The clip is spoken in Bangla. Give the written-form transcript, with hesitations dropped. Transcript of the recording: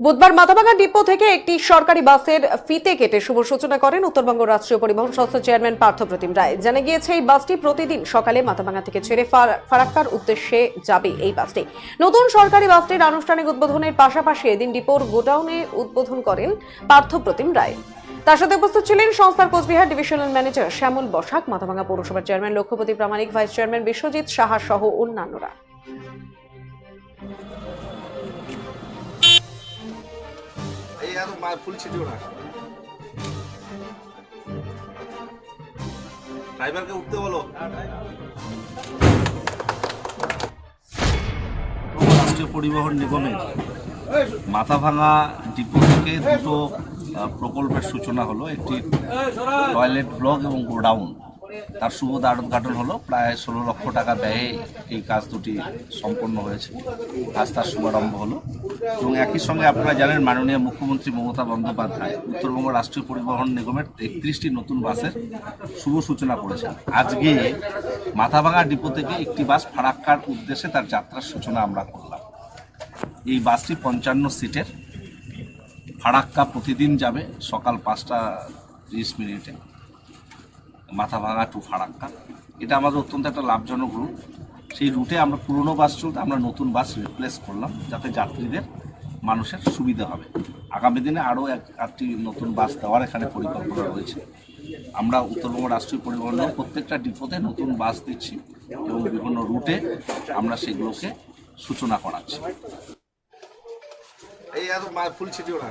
বুধবার মাথাভাঙা ডিপো থেকে একটি সরকারি বাসের ফিতে কেটে শুভ সূচনা করেন উত্তরবঙ্গ রাষ্ট্রীয় পরিবহন সংস্থার চেয়ারম্যান পার্থপ্রতিম রায়। জানা গিয়েছে, এই বাসটি প্রতিদিন সকালে মাথাভাঙা থেকে ছেড়ে ফারাক্কার উদ্দেশ্যে যাবে। এই বাসটি নতুন সরকারি বাসটির আনুষ্ঠানিক উদ্বোধনের পাশাপাশি এদিন ডিপোর গোডাউনে উদ্বোধন করেন পার্থপ্রতিম রায়। তার সাথে উপস্থিত ছিলেন সংস্থার কোচবিহার ডিভিশনাল ম্যানেজার শ্যামল বসাক, মাথাভাঙা পৌরসভার চেয়ারম্যান লক্ষ্যপতি প্রামাণিক, ভাইস চেয়ারম্যান বিশ্বজিৎ সাহা সহ অন্যান্যরা। ফুল ছিটিও না, ড্রাইভারকে উঠতে বলো। রাষ্ট্রীয় পরিবহন নিগমের মাথাভাঙা ডিপো থেকে দুটো প্রকল্পের সূচনা হলো। একটি টয়লেট ব্লক এবং গোডাউন, তার শুভ উদ্ঘাটন হলো। প্রায় 16 লক্ষ টাকা ব্যয়ে এই কাজ দুটি সম্পন্ন হয়েছে। আজ তার শুভারম্ভ হলো এবং একই সঙ্গে আপনারা জানেন, মাননীয় মুখ্যমন্ত্রী মমতা বন্দ্যোপাধ্যায় উত্তরবঙ্গ রাষ্ট্রীয় পরিবহন নিগমের 31টি নতুন বাসের শুভ সূচনা করেছেন। আজকে মাথাভাঙা ডিপো থেকে একটি বাস ফারাক্কার উদ্দেশ্যে তার যাত্রার সূচনা আমরা করলাম। এই বাসটি 55 সিটের। ফারাক্কা প্রতিদিন যাবে সকাল 5:30 মাথাভাঙা টু ফারাক্কা। এটা আমাদের অত্যন্ত একটা লাভজনক রুট। সেই রুটে আমরা পুরনো বাস চলতে আমরা নতুন বাস রিপ্লেস করলাম, যাতে যাত্রীদের মানুষের সুবিধা হবে। আগামী দিনে আরও একটি নতুন বাস দেওয়ার এখানে পরিকল্পনা রয়েছে। আমরা উত্তরবঙ্গ রাষ্ট্রীয় পরিবহনের প্রত্যেকটা ডিপোতে নতুন বাস দিচ্ছি এবং বিভিন্ন রুটে আমরা সেগুলোকে সূচনা করাচ্ছি। এই ফুল ছিটিও না।